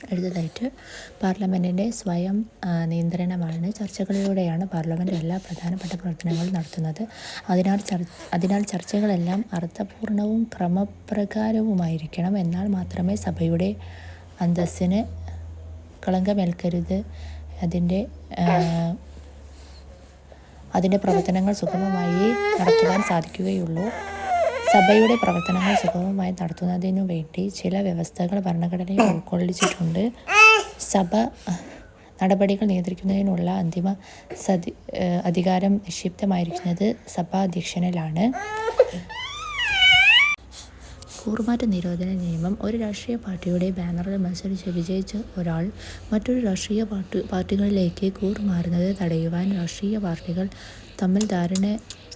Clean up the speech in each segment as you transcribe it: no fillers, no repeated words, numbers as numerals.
അടുത്തതായിട്ട് പാർലമെൻറ്റിൻ്റെ സ്വയം നിയന്ത്രണമാണ്. ചർച്ചകളിലൂടെയാണ് പാർലമെൻറ്റ് എല്ലാ പ്രധാനപ്പെട്ട പ്രവർത്തനങ്ങളും നടത്തുന്നത്. അതിനാൽ ചർച്ചകളെല്ലാം അർത്ഥപൂർണവും ക്രമപ്രകാരവുമായിരിക്കണം. എന്നാൽ മാത്രമേ സഭയുടെ അന്തസ്സിന് കളങ്കമേൽക്കരുത്. അതിൻ്റെ പ്രവർത്തനങ്ങൾ സുഗമമായി നടത്തുവാൻ സാധിക്കുകയുള്ളൂ. സഭയുടെ പ്രവർത്തനങ്ങൾ സുഗമമായി നടത്തുന്നതിനു വേണ്ടി ചില വ്യവസ്ഥകൾ ഭരണഘടനയിൽ ഉൾക്കൊള്ളിച്ചിട്ടുണ്ട്. സഭ നടപടികൾ നിയന്ത്രിക്കുന്നതിനുള്ള അന്തിമ അധികാരം നിക്ഷിപ്തമായിരിക്കുന്നത് സഭാധ്യക്ഷനിലാണ്. കൂറുമാറ്റ നിരോധന നിയമം. ഒരു രാഷ്ട്രീയ പാർട്ടിയുടെ ബാനറിൽ മത്സരിച്ച് വിജയിച്ച ഒരാൾ മറ്റൊരു രാഷ്ട്രീയ പാർട്ടികളിലേക്ക് കൂറുമാറുന്നത് തടയുവാൻ രാഷ്ട്രീയ പാർട്ടികൾ തമ്മിൽ ധാരണയായതിൻ്റെ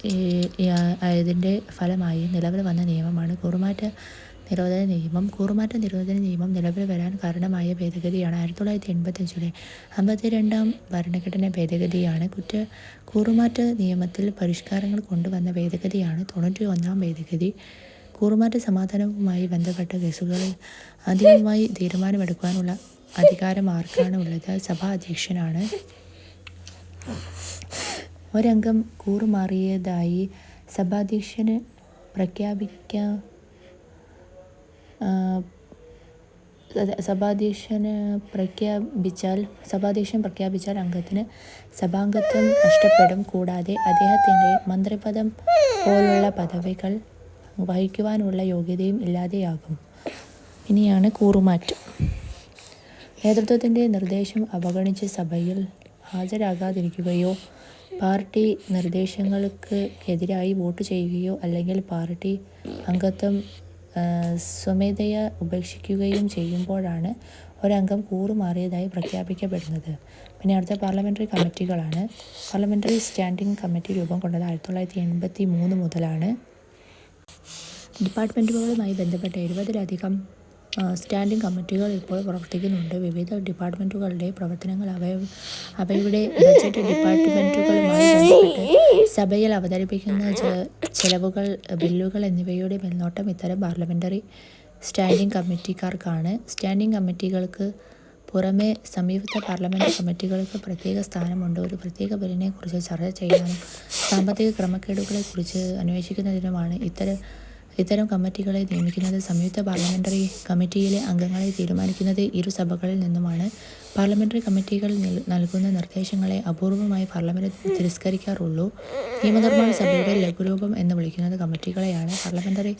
ഫലമായി നിലവിൽ വന്ന നിയമമാണ് കൂറുമാറ്റ നിരോധന നിയമം. കൂറുമാറ്റ നിരോധന നിയമം നിലവിൽ വരാൻ കാരണമായ ഭേദഗതിയാണ് 1985 52-ാം ഭരണഘടനാ ഭേദഗതിയാണ്. കൂറുമാറ്റ നിയമത്തിൽ പരിഷ്കാരങ്ങൾ കൊണ്ടുവന്ന ഭേദഗതിയാണ് 91-ാം ഭേദഗതി. കൂറുമാറ്റ സമാധാനവുമായി ബന്ധപ്പെട്ട കേസുകളിൽ അന്തിമമായി തീരുമാനമെടുക്കുവാനുള്ള അധികാരം ആർക്കാണ് ഉള്ളത്? സഭാ അധ്യക്ഷനാണ്. ഒരംഗം കൂറുമാറിയതായി സഭാധ്യക്ഷൻ പ്രഖ്യാപിച്ചാൽ അംഗത്തിന് സഭാംഗത്വം നഷ്ടപ്പെടും. കൂടാതെ അദ്ദേഹത്തിൻ്റെ മന്ത്രിപദം പോലുള്ള പദവികൾ വഹിക്കുവാനുള്ള യോഗ്യതയും ഇല്ലാതെയാകും. ഇനിയാണ് കൂറുമാറ്റം. നേതൃത്വത്തിൻ്റെ നിർദ്ദേശം അവഗണിച്ച് സഭയിൽ ഹാജരാകാതിരിക്കുകയോ പാർട്ടി നിർദ്ദേശങ്ങൾക്ക് എതിരായി വോട്ട് ചെയ്യുകയോ അല്ലെങ്കിൽ പാർട്ടി അംഗത്വം സ്വമേധയാ ഉപേക്ഷിക്കുകയും ചെയ്യുമ്പോഴാണ് ഒരംഗം കൂറുമാറിയതായി പ്രഖ്യാപിക്കപ്പെടുന്നത്. പിന്നെ അടുത്ത പാർലമെൻ്ററി കമ്മിറ്റികളാണ്. പാർലമെൻ്ററി സ്റ്റാൻഡിംഗ് കമ്മിറ്റി രൂപം കൊണ്ടത് 1983 മുതലാണ്. ഡിപ്പാർട്ട്മെൻറ്റുകളുമായി ബന്ധപ്പെട്ട 70-ലധികം സ്റ്റാൻഡിംഗ് കമ്മിറ്റികൾ ഇപ്പോൾ പ്രവർത്തിക്കുന്നുണ്ട്. വിവിധ ഡിപ്പാർട്ട്മെൻറ്റുകളുടെ പ്രവർത്തനങ്ങൾ അവയുടെ ബജറ്റ് ഡിപ്പാർട്ട്മെൻറ്റുകളുമായി ബന്ധപ്പെട്ട് സഭയിൽ അവതരിപ്പിക്കുന്ന ചെലവുകൾ, ബില്ലുകൾ എന്നിവയുടെ മേൽനോട്ടം ഇത്തരം പാർലമെൻ്ററി സ്റ്റാൻഡിംഗ് കമ്മിറ്റിക്കാർക്കാണ്. സ്റ്റാൻഡിംഗ് കമ്മിറ്റികൾക്ക് പുറമെ സംയുക്ത പാർലമെൻ്റ് കമ്മിറ്റികൾക്ക് പ്രത്യേക സ്ഥാനമുണ്ട്. ഒരു പ്രത്യേക ബില്ലിനെ കുറിച്ച് ചർച്ച ചെയ്യാനും സാമ്പത്തിക ക്രമക്കേടുകളെക്കുറിച്ച് അന്വേഷിക്കുന്നതിനുമാണ് ഇത്തരം കമ്മിറ്റികളെ നിയമിക്കുന്നത്. സംയുക്ത പാർലമെൻ്ററി കമ്മിറ്റിയിലെ അംഗങ്ങളെ തീരുമാനിക്കുന്നത് ഇരു സഭകളിൽ നിന്നുമാണ്. പാർലമെൻ്ററി കമ്മിറ്റികൾ നൽകുന്ന നിർദ്ദേശങ്ങളെ അപൂർവമായി പാർലമെൻറ്റ് തിരസ്കരിക്കാറുള്ളൂ. നിയമനിർമ്മാണ സഭയുടെ ലഘുരൂപം എന്ന് വിളിക്കുന്നത് കമ്മിറ്റികളെയാണ്. പാർലമെൻ്ററി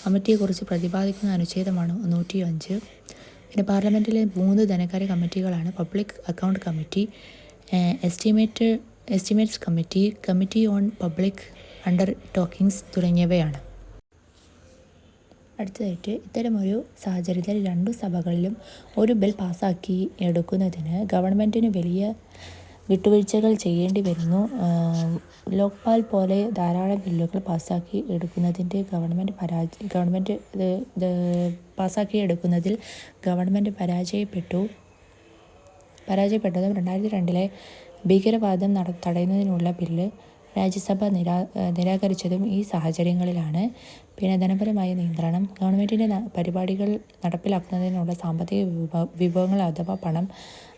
കമ്മിറ്റിയെക്കുറിച്ച് പ്രതിപാദിക്കുന്ന അനുച്ഛേദമാണ് 105. പിന്നെ പാർലമെൻറ്റിലെ 3 ധനകാര്യ കമ്മിറ്റികളാണ് public account committee, estimates committee, committee on public undertakings തുടങ്ങിയവയാണ്. അടുത്തതായിട്ട് ഇത്തരമൊരു സാഹചര്യത്തിൽ 2 സഭകളിലും ഒരു ബിൽ പാസ്സാക്കി എടുക്കുന്നതിന് ഗവൺമെൻറ്റിന് വലിയ വിട്ടുവീഴ്ചകൾ ചെയ്യേണ്ടി വരുന്നു. ലോക്പാൽ പോലെ ധാരാളം ബില്ലുകൾ പാസ്സാക്കി എടുക്കുന്നതിൽ ഗവൺമെൻറ് പരാജയപ്പെട്ടതും 2002-ലെ ഭീകരവാദം തടയുന്നതിനുള്ള ബില്ല് രാജ്യസഭ നിരാകരിച്ചതും ഈ സാഹചര്യങ്ങളിലാണ്. പിന്നെ ധനപരമായ നിയന്ത്രണം. ഗവൺമെൻറ്റിൻ്റെ പരിപാടികൾ നടപ്പിലാക്കുന്നതിനുള്ള സാമ്പത്തിക വിഭവങ്ങൾ അഥവാ പണം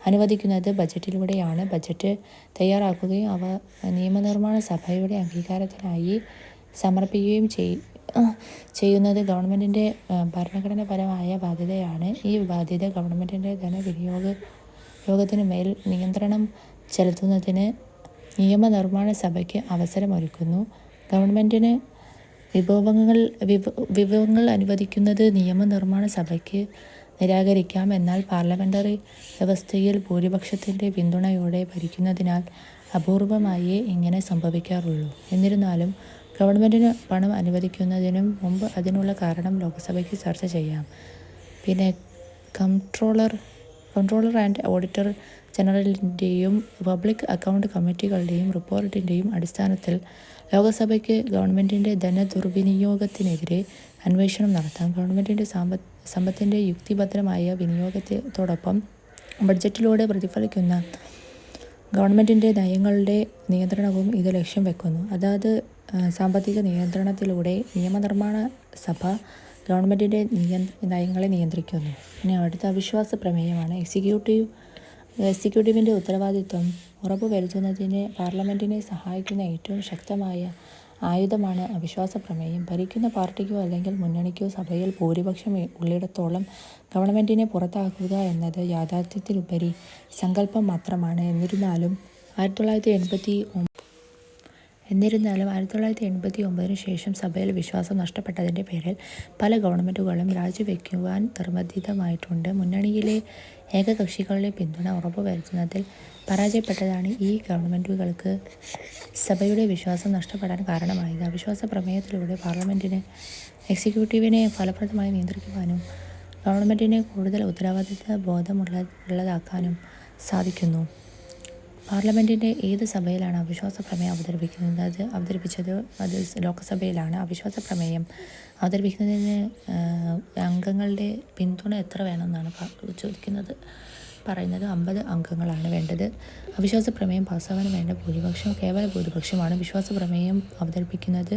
അനുവദിക്കുന്നത് ബജറ്റിലൂടെയാണ്. ബജറ്റ് തയ്യാറാക്കുകയും അവ നിയമനിർമ്മാണ സഭയുടെ അംഗീകാരത്തിനായി സമർപ്പിക്കുകയും ചെയ്യുന്നത് ഗവൺമെൻറ്റിൻ്റെ ഭരണഘടനാപരമായ ബാധ്യതയാണ്. ഈ ബാധ്യത ഗവൺമെൻറ്റിൻ്റെ ധനവിനിയോഗത്തിന് മേൽ നിയന്ത്രണം ചെലുത്തുന്നതിന് നിയമനിർമ്മാണ സഭയ്ക്ക് അവസരമൊരുക്കുന്നു. ഗവൺമെൻറ്റിന് വിഭവങ്ങൾ അനുവദിക്കുന്നത് നിയമനിർമ്മാണ സഭയ്ക്ക് നിരാകരിക്കാം. എന്നാൽ പാർലമെൻ്ററി വ്യവസ്ഥയിൽ ഭൂരിപക്ഷത്തിൻ്റെ പിന്തുണയോടെ ഭരിക്കുന്നതിനാൽ അപൂർവമായേ ഇങ്ങനെ സംഭവിക്കാറുള്ളൂ. എന്നിരുന്നാലും ഗവൺമെൻറ്റിന് പണം അനുവദിക്കുന്നതിനും മുമ്പ് അതിനുള്ള കാരണം ലോക്സഭയ്ക്ക് ചർച്ച ചെയ്യാം. പിന്നെ കംട്രോളർ ആൻഡ് ഓഡിറ്റർ ജനറലിൻ്റെയും പബ്ലിക് അക്കൗണ്ട് കമ്മിറ്റികളുടെയും റിപ്പോർട്ടിൻ്റെയും അടിസ്ഥാനത്തിൽ ലോക്സഭയ്ക്ക് ഗവൺമെൻറ്റിൻ്റെ ധനദുർവിനിയോഗത്തിനെതിരെ അന്വേഷണം നടത്താം. ഗവൺമെൻറ്റിൻ്റെ സമ്പത്തിൻ്റെ യുക്തിഭദ്രമായ വിനിയോഗത്തോടൊപ്പം ബഡ്ജറ്റിലൂടെ പ്രതിഫലിക്കുന്ന ഗവൺമെൻറ്റിൻ്റെ നയങ്ങളുടെ നിയന്ത്രണവും ഇത് ലക്ഷ്യം വെക്കുന്നു. അതായത് സാമ്പത്തിക നിയന്ത്രണത്തിലൂടെ നിയമനിർമ്മാണ സഭ ഗവൺമെൻറ്റിൻ്റെ നയങ്ങളെ നിയന്ത്രിക്കുന്നു. ഇനി അടുത്ത അവിശ്വാസ പ്രമേയമാണ്. എക്സിക്യൂട്ടീവിൻ്റെ ഉത്തരവാദിത്വം ഉറപ്പുവരുത്തുന്നതിന് പാർലമെൻറ്റിനെ സഹായിക്കുന്ന ഏറ്റവും ശക്തമായ ആയുധമാണ് അവിശ്വാസ പ്രമേയം. ഭരിക്കുന്ന പാർട്ടിക്കോ അല്ലെങ്കിൽ മുന്നണിക്കോ സഭയിൽ ഭൂരിപക്ഷം ഉള്ളിടത്തോളം ഗവൺമെൻറ്റിനെ പുറത്താക്കുക എന്നത് യാഥാർത്ഥ്യത്തിലുപരി സങ്കല്പം മാത്രമാണ്. എന്നിരുന്നാലും 1989 ശേഷം സഭയിൽ വിശ്വാസം നഷ്ടപ്പെട്ടതിൻ്റെ പേരിൽ പല ഗവൺമെൻറ്റുകളും രാജിവെക്കുവാൻ നിർബന്ധിതമായിട്ടുണ്ട്. മുന്നണിയിലെ ഏകകക്ഷികളുടെ പിന്തുണ ഉറപ്പുവരുത്തുന്നതിൽ പരാജയപ്പെട്ടതാണ് ഈ ഗവൺമെൻറ്റുകൾക്ക് സഭയുടെ വിശ്വാസം നഷ്ടപ്പെടാൻ കാരണമായത്. അവിശ്വാസ പ്രമേയത്തിലൂടെ പാർലമെൻറ്റിന് എക്സിക്യൂട്ടീവിനെ ഫലപ്രദമായി നിയന്ത്രിക്കുവാനും ഗവൺമെൻറ്റിനെ കൂടുതൽ ഉത്തരവാദിത്ത ബോധമുള്ളതാക്കാനും സാധിക്കുന്നു. പാർലമെൻറ്റിൻ്റെ ഏത് സഭയിലാണ് അവിശ്വാസ പ്രമേയം അവതരിപ്പിച്ചത്? അത് ലോക്സഭയിലാണ്. അവിശ്വാസ പ്രമേയം അവതരിപ്പിക്കുന്നതിന് അംഗങ്ങളുടെ പിന്തുണ എത്ര വേണമെന്നാണ് പറയുന്നത്. 50 അംഗങ്ങളാണ് വേണ്ടത്. അവിശ്വാസ പ്രമേയം പാസ്സാകാൻ വേണ്ട ഭൂരിപക്ഷം കേവല ഭൂരിപക്ഷമാണ്. വിശ്വാസ പ്രമേയം അവതരിപ്പിക്കുന്നത്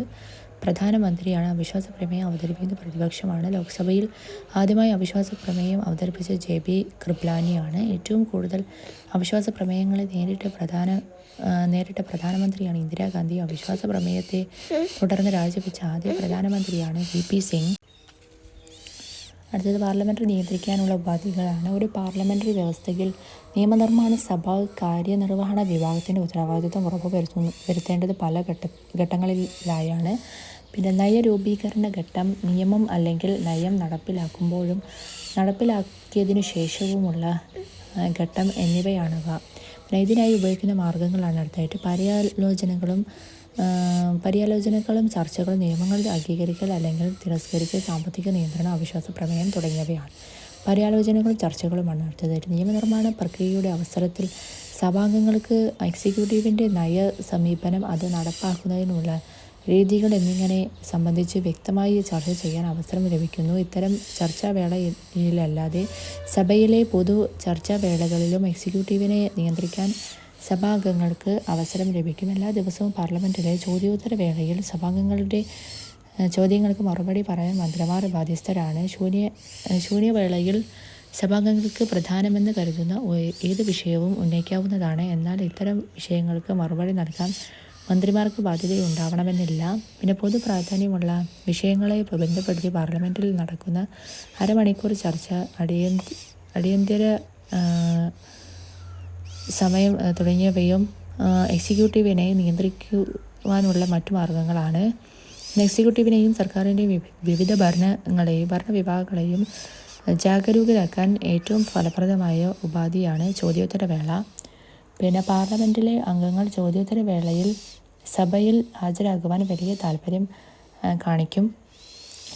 പ്രധാനമന്ത്രിയാണ്. അവിശ്വാസ പ്രമേയം അവതരിപ്പിക്കുന്നത് പ്രതിപക്ഷമാണ്. ലോക്സഭയിൽ ആദ്യമായി അവിശ്വാസ പ്രമേയം അവതരിപ്പിച്ച JB കൃപ്ലാനിയാണ്. ഏറ്റവും കൂടുതൽ അവിശ്വാസ പ്രമേയങ്ങളെ നേരിട്ട പ്രധാനമന്ത്രിയാണ് ഇന്ദിരാഗാന്ധി. അവിശ്വാസ പ്രമേയത്തെ തുടർന്ന് രാജിവെച്ച ആദ്യ പ്രധാനമന്ത്രിയാണ് VP സിംഗ്. അടുത്തത് പാർലമെൻറ്റ് നിയന്ത്രിക്കാനുള്ള ഉപാധികളാണ്. ഒരു പാർലമെൻ്ററി വ്യവസ്ഥയിൽ നിയമനിർമ്മാണ സഭ കാര്യനിർവഹണ വിഭാഗത്തിൻ്റെ ഉത്തരവാദിത്വം ഉറപ്പുവരുത്തേണ്ടത് പല ഘട്ടങ്ങളിലായാണ്. പിന്നെ നയരൂപീകരണ ഘട്ടം, നിയമം അല്ലെങ്കിൽ നയം നടപ്പിലാക്കുമ്പോഴും നടപ്പിലാക്കിയതിനു ശേഷവുമുള്ള ഘട്ടം എന്നിവയാണവ. പിന്നെ ഇതിനായി ഉപയോഗിക്കുന്ന മാർഗങ്ങളാണ് അടുത്തായിട്ട് പര്യാലോചനകളും ചർച്ചകളും, നിയമങ്ങൾ അംഗീകരിക്കൽ അല്ലെങ്കിൽ തിരസ്കരിക്കൽ, സാമ്പത്തിക നിയന്ത്രണം, അവിശ്വാസ പ്രമേയം തുടങ്ങിയവയാണ്. പര്യാലോചനകളും ചർച്ചകളുമാണ് അടുത്തതായിട്ട്. നിയമനിർമ്മാണ പ്രക്രിയയുടെ അവസരത്തിൽ സഭാംഗങ്ങൾക്ക് എക്സിക്യൂട്ടീവിൻ്റെ നയ സമീപനം, അത് നടപ്പാക്കുന്നതിനുള്ള രീതികൾ എന്നിങ്ങനെ സംബന്ധിച്ച് വ്യക്തമായി ചർച്ച ചെയ്യാൻ അവസരം ലഭിക്കുന്നു. ഇത്തരം ചർച്ചാവേളയിലല്ലാതെ സഭയിലെ പൊതു ചർച്ചാവേളകളിലും എക്സിക്യൂട്ടീവിനെ നിയന്ത്രിക്കാൻ സഭാംഗങ്ങൾക്ക് അവസരം ലഭിക്കും. എല്ലാ ദിവസവും പാർലമെൻറ്റിലെ ചോദ്യോത്തര വേളയിൽ സഭാംഗങ്ങളുടെ ചോദ്യങ്ങൾക്ക് മറുപടി പറയാൻ മന്ത്രിമാർ ബാധ്യസ്ഥരാണ്. ശൂന്യവേളയിൽ സഭാംഗങ്ങൾക്ക് പ്രധാനമെന്ന് കരുതുന്ന ഏത് വിഷയവും ഉന്നയിക്കാവുന്നതാണ്. എന്നാൽ ഇത്തരം വിഷയങ്ങൾക്ക് മറുപടി നൽകാൻ മന്ത്രിമാർക്ക് ബാധ്യതയുണ്ടാവണമെന്നില്ല. പിന്നെ പൊതു പ്രാധാന്യമുള്ള വിഷയങ്ങളെ ബന്ധപ്പെടുത്തി പാർലമെൻറ്റിൽ നടക്കുന്ന അരമണിക്കൂർ ചർച്ച, അടിയന്തര സമയം തുടങ്ങിയവയും എക്സിക്യൂട്ടീവിനെ നിയന്ത്രിക്കുവാനുള്ള മറ്റു മാർഗങ്ങളാണ്. എക്സിക്യൂട്ടീവിനെയും സർക്കാരിൻ്റെയും വിവിധ ഭരണവിഭാഗങ്ങളെയും ജാഗരൂകരാക്കാൻ ഏറ്റവും ഫലപ്രദമായ ഉപാധിയാണ് ചോദ്യോത്തര വേള. പിന്നെ പാർലമെൻറ്റിലെ അംഗങ്ങൾ ചോദ്യോത്തര വേളയിൽ സഭയിൽ ഹാജരാകുവാൻ വലിയ താൽപ്പര്യം കാണിക്കും.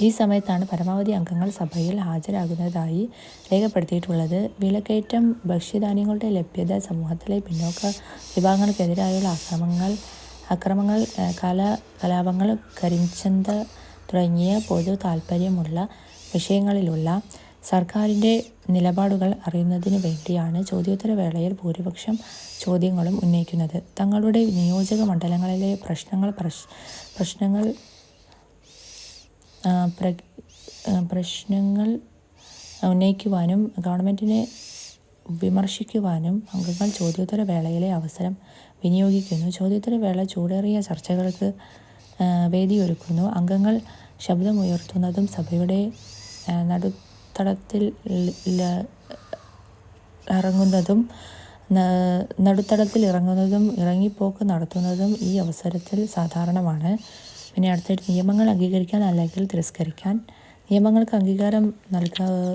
ഈ സമയത്താണ് പരമാവധി അംഗങ്ങൾ സഭയിൽ ഹാജരാകുന്നതായി രേഖപ്പെടുത്തിയിട്ടുള്ളത്. വിലക്കയറ്റം, ഭക്ഷ്യധാന്യങ്ങളുടെ ലഭ്യത, സമൂഹത്തിലെ പിന്നോക്ക വിഭാഗങ്ങൾക്കെതിരായുള്ള അക്രമങ്ങൾ, കലാപങ്ങൾ, കരിഞ്ചന്ത തുടങ്ങിയ പൊതു താൽപ്പര്യമുള്ള വിഷയങ്ങളിലുള്ള സർക്കാരിൻ്റെ നിലപാടുകൾ അറിയുന്നതിനു വേണ്ടിയാണ് ചോദ്യോത്തര വേളയിൽ ഭൂരിപക്ഷം ചോദ്യങ്ങളും ഉന്നയിക്കുന്നത്. തങ്ങളുടെ നിയോജക മണ്ഡലങ്ങളിലെ പ്രശ്നങ്ങൾ ഉന്നയിക്കുവാനും ഗവൺമെൻറ്റിനെ വിമർശിക്കുവാനും അംഗങ്ങൾ ചോദ്യോത്തര വേളയിലെ അവസരം വിനിയോഗിക്കുന്നു. ചോദ്യോത്തര വേള ചൂടേറിയ ചർച്ചകൾക്ക് വേദിയൊരുക്കുന്നു. അംഗങ്ങൾ ശബ്ദമുയർത്തുന്നതും സഭയുടെ നടുത്തളത്തിൽ ഇറങ്ങുന്നതും ഇറങ്ങിപ്പോക്ക് നടത്തുന്നതും ഈ അവസരത്തിൽ സാധാരണമാണ്. പിന്നെ അടുത്തായിട്ട് നിയമങ്ങൾ അംഗീകരിക്കാൻ അല്ലെങ്കിൽ തിരസ്കരിക്കാൻ. നിയമങ്ങൾക്ക് അംഗീകാരം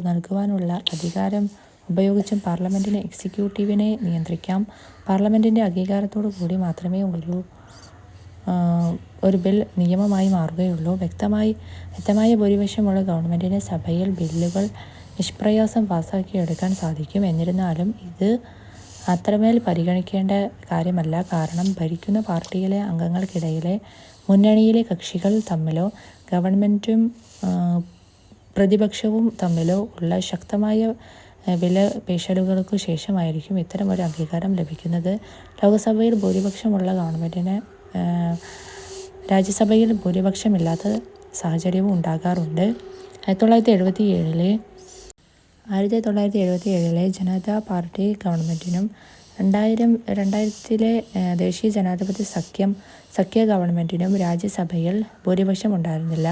നൽകുവാനുള്ള അധികാരം ഉപയോഗിച്ചും പാർലമെൻറ്റിന് എക്സിക്യൂട്ടീവിനെ നിയന്ത്രിക്കാം. പാർലമെൻറ്റിൻ്റെ അംഗീകാരത്തോടു കൂടി മാത്രമേ ഒരു ബിൽ നിയമമായി മാറുകയുള്ളൂ. വ്യക്തമായ ഭൂരിപക്ഷമുള്ള ഗവൺമെൻറ്റിന് സഭയിൽ ബില്ലുകൾ നിഷ്പ്രയാസം പാസ്സാക്കിയെടുക്കാൻ സാധിക്കും. എന്നിരുന്നാലും ഇത് അത്രമേൽ പരിഗണിക്കേണ്ട കാര്യമല്ല. കാരണം ഭരിക്കുന്ന പാർട്ടിയിലെ അംഗങ്ങൾക്കിടയിലെ മുന്നണിയിലെ കക്ഷികൾ തമ്മിലോ ഗവൺമെൻറ്റും പ്രതിപക്ഷവും തമ്മിലോ ഉള്ള ശക്തമായ വിലപേശലുകൾക്കു ശേഷമായിരിക്കും ഇത്തരമൊരു അംഗീകാരം ലഭിക്കുന്നത്. ലോക്സഭയിൽ ഭൂരിപക്ഷമുള്ള ഗവൺമെൻറ്റിന് രാജ്യസഭയിൽ ഭൂരിപക്ഷമില്ലാത്ത സാഹചര്യവും ഉണ്ടാകാറുണ്ട്. 1977 ജനതാ പാർട്ടി ഗവൺമെൻറ്റിനും 2000 ദേശീയ ജനാധിപത്യ സഖ്യ ഗവൺമെൻറ്റിനും രാജ്യസഭയിൽ ഭൂരിപക്ഷം ഉണ്ടായിരുന്നില്ല.